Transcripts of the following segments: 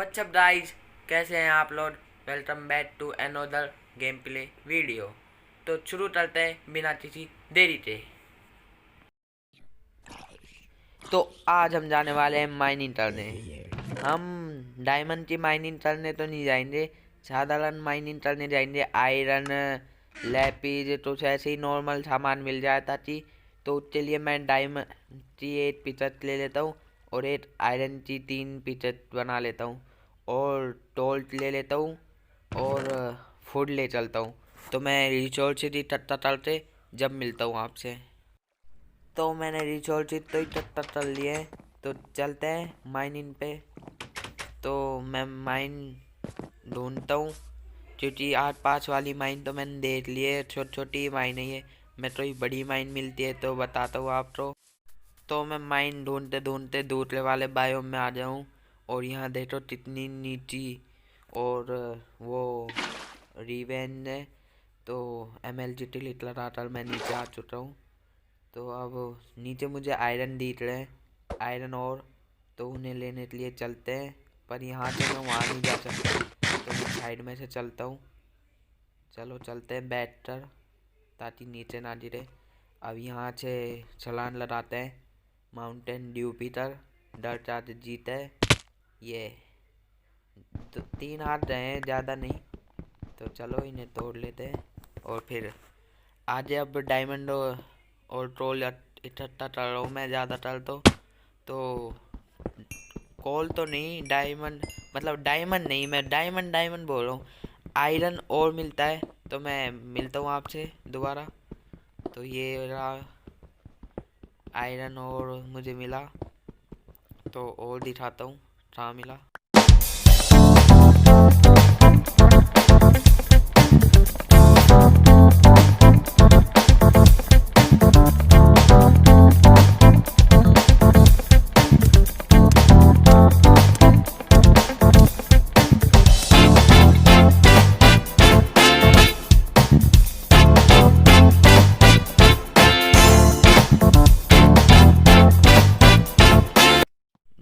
WhatsApp guys, कैसे हैं आप लोग। Welcome back to another game play video. तो शुरू करते हैं बिना किसी देरी के। तो आज हम जाने वाले हैं माइनिंग करने। हम डायमंड की माइनिंग करने तो नहीं जाएंगे, साधारण माइनिंग करने जाएंगे। आयरन, लैपिस तो ऐसे ही नॉर्मल सामान मिल जाए ताकि। तो उसके लिए मैं डायमंड की 8 पिचत ले लेता हूँ और एक आयरन की 3 पिचत बना लेता हूँ और टोल्ट ले लेता हूँ और फूड ले चलता हूँ। तो मैं रिसोर्स ही टट्टा चलते जब मिलता हूँ आपसे। तो मैंने रिसोर्स तो ही टट्टा चल लिए, तो चलते हैं माइनिंग पे। तो मैं माइन ढूंढता हूँ क्योंकि 8-5 वाली माइन तो मैंने देख ली है, छोटी छोटी माइन है ये। मैं तो ही बड़ी माइन मिलती है तो बताता हूँ आपको। तो मैं माइन ढूंढते ढूंढते दूसरे वाले बायोम में आ जाऊँ और यहाँ देखो कितनी नीची और वो रिवेंज है। तो MLGT लिटल टाटल मैं नीचे आ चुका हूँ। तो अब नीचे मुझे आयरन दिख रहे हैं, आयरन और, तो उन्हें लेने के लिए चलते हैं। पर यहाँ से मैं वहाँ नहीं जा सकता, तो मैं साइड में से चलता हूँ। चलो चलते हैं बैठ कर ताकि नीचे ना गिरे। अब यहाँ से छलांग लगाते हैं। माउंटेन ड्यू पीटर डर चार्ज जीते ये। तो 3 हाथ रहे हैं, ज़्यादा नहीं। तो चलो इन्हें तोड़ लेते हैं और फिर आज अब डायमंड और ट्रोल इकट्ठा कर रहा हूँ मैं ज़्यादातर। तो कोल तो नहीं, डायमंड मतलब डायमंड नहीं, मैं डायमंड डायमंड बोल रहा हूँ। आयरन और मिलता है तो मैं मिलता हूँ आपसे दोबारा। तो ये रहा आयरन और मुझे मिला, तो और दिखाता हूँ कहाँ मिला।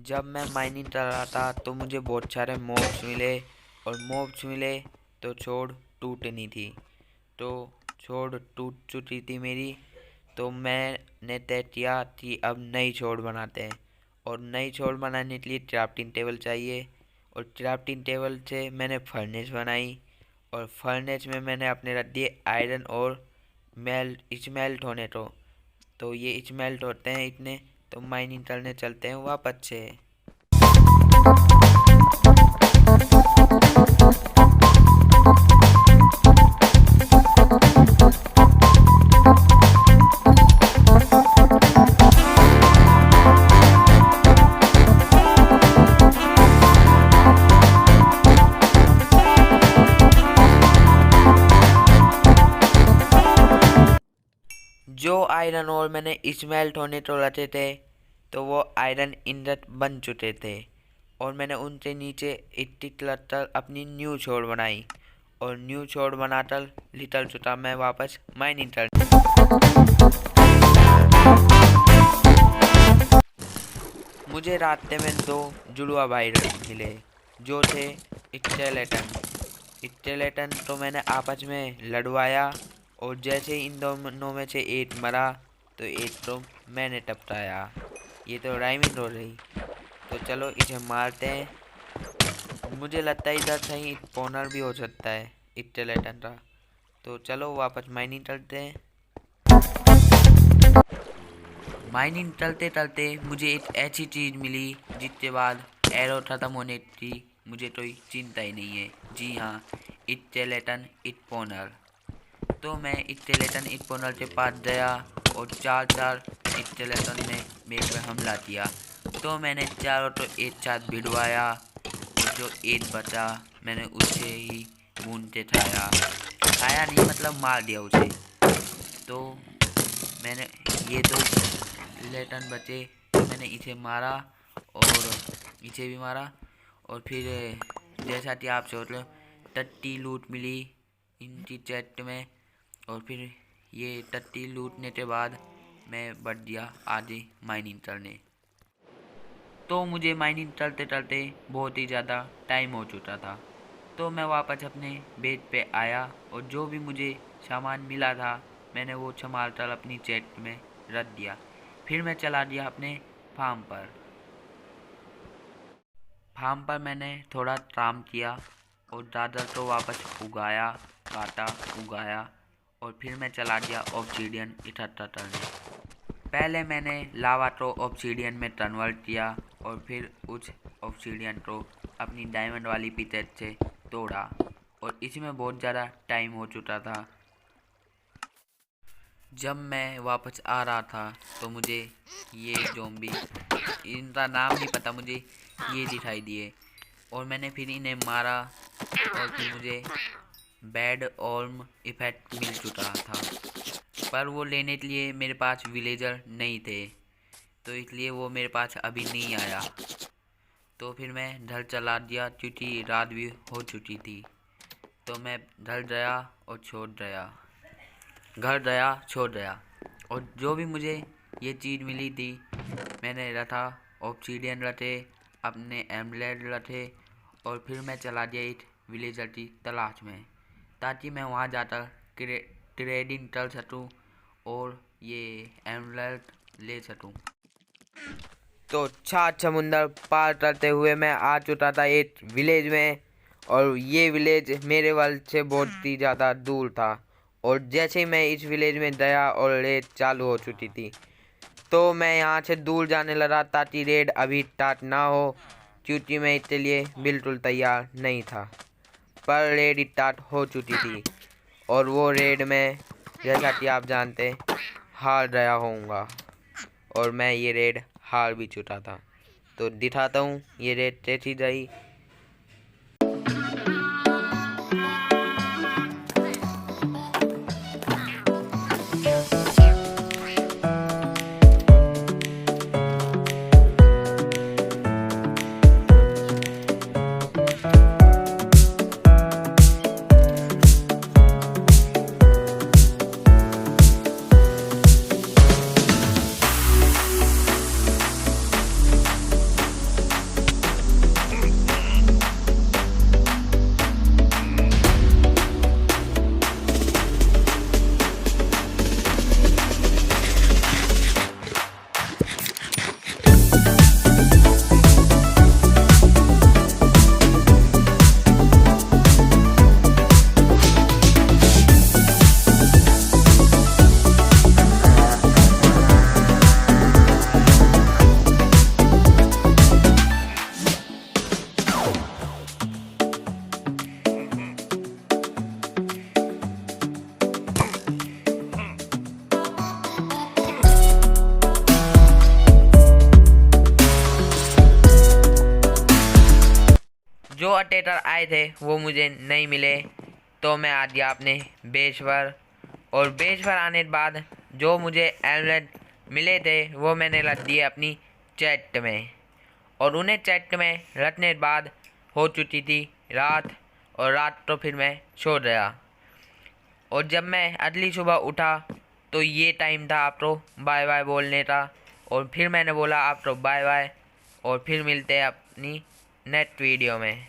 जब मैं माइनिंग कर रहा था तो मुझे बहुत सारे मॉब्स मिले और मॉब्स मिले तो छोड़ टूट नहीं थी, तो छोड़ टूट चुकी थी मेरी। तो मैंने तय किया कि अब नई छोड़ बनाते हैं और नई छोड़ बनाने के लिए क्राफ्टिंग टेबल चाहिए। और क्राफ्टिंग टेबल से मैंने फर्नेस बनाई और फर्नेस में मैंने अपने रख दिए आयरन और स्मेल्ट होने को। तो ये स्मेल्ट होते हैं इतने, तो माइनिंग करने चलते हैं वापस से। जो आयरन और मैंने स्मेल्ट होने को रखे थे तो वो आयरन इंगट बन चुके थे और मैंने उनसे नीचे 80 क्लस्टर अपनी न्यू छोड़ बनाई और न्यू छोड़ बनाकर लिटल चुका मैं वापस माइनिंग कर। मुझे रास्ते में 2 जुड़वा भाई मिले जो थे स्केलेटन। तो मैंने आपस में लड़वाया और जैसे इन दोनों में से एक मरा तो एक तो मैंने टपकाया। ये तो राइमिंग हो रही। तो चलो इसे मारते हैं। मुझे लगता है इधर सही स्पॉनर भी हो सकता है स्केलेटन का। तो चलो वापस माइनिंग करते हैं। माइनिंग चलते चलते मुझे एक ऐसी चीज़ मिली जिसके बाद एरो ख़त्म होने की मुझे कोई चिंता ही नहीं है। जी हाँ, स्केलेटन स्पॉनर। तो मैं स्केलेटन स्पॉनर के पास गया और 4 स्केलेटन ने मेरे पे हमला किया। तो मैंने चारों तो एक साथ भिड़वाया और जो एक बचा मैंने उसे ही मून से खाया नहीं, मतलब मार दिया उसे। तो मैंने ये 2 स्केलेटन बचे तो मैंने इसे मारा और इसे भी मारा। और फिर जैसा कि आप सोच लो 30 लूट मिली इनकी चेस्ट में। और फिर ये 30 लूटने के बाद मैं बढ़ गया आगे माइनिंग करने। तो मुझे माइनिंग चलते चलते बहुत ही ज़्यादा टाइम हो चुका था। तो मैं वापस अपने बेड पे आया और जो भी मुझे सामान मिला था मैंने वो संभाल कर अपनी चेस्ट में रख दिया। फिर मैं चला गया अपने फार्म पर। फार्म पर मैंने थोड़ा काम किया और ज़्यादा तो वापस उगाया, काटा, उगाया और फिर मैं चला गया ऑब्सीडियन इकट्ठा करने। पहले मैंने लावा को ऑब्सीडियन में कन्वर्ट किया और फिर उस ऑब्सीडियन को अपनी डायमंड वाली पिकेट से तोड़ा और इसमें बहुत ज़्यादा टाइम हो चुका था। जब मैं वापस आ रहा था तो मुझे ये ज़ॉम्बी, इनका नाम नहीं पता मुझे, ये दिखाई दिए और मैंने फिर इन्हें मारा और फिर मुझे बैड ऑर्म इफेक्ट मिल चुका था। पर वो लेने के लिए मेरे पास विलेजर नहीं थे, तो इसलिए वो मेरे पास अभी नहीं आया। तो फिर मैं घर चला दिया क्योंकि रात भी हो चुकी थी। तो मैं घर गया और छोड़ गया, घर गया छोड़ गया और जो भी मुझे ये चीज़ मिली थी मैंने रखा, ऑब्सीडियन रखे, अपने एमलेट रखे और फिर मैं चला गया एक विलेजर की तलाश में ताकि मैं वहाँ जाकर ट्रेडिंग कर सकूँ और ये एमलेट ले सकूँ। तो सात समुंदर पार करते हुए मैं आ चुका था एक विलेज में और ये विलेज मेरे वर्ल्ड से बहुत ही ज़्यादा दूर था। और जैसे ही मैं इस विलेज में गया और रेड चालू हो चुकी थी तो मैं यहाँ से दूर जाने लगा ताकि रेड अभी स्टार्ट ना हो, क्योंकि मैं इसके लिए बिल्कुल तैयार नहीं था। पर रेड स्टार्ट हो चुकी थी और वो रेड में जैसा कि आप जानते हार गया होऊंगा और मैं ये रेड हार भी चुका था। तो दिखाता हूँ ये रेड कैसी गई। जो अटैकर आए थे वो मुझे नहीं मिले, तो मैं आ गया अपने बेस पर और बेस पर आने के बाद जो मुझे एमलेट मिले थे वो मैंने रख दिए अपनी चेस्ट में और उन्हें चेस्ट में रखने के बाद हो चुकी थी रात और रात तो फिर मैं सो गया। और जब मैं अगली सुबह उठा तो ये टाइम था आपको बाय बाय बोलने का और फिर मैंने बोला आपको बाय बाय और फिर मिलते हैं अपनी नेक्स्ट वीडियो में।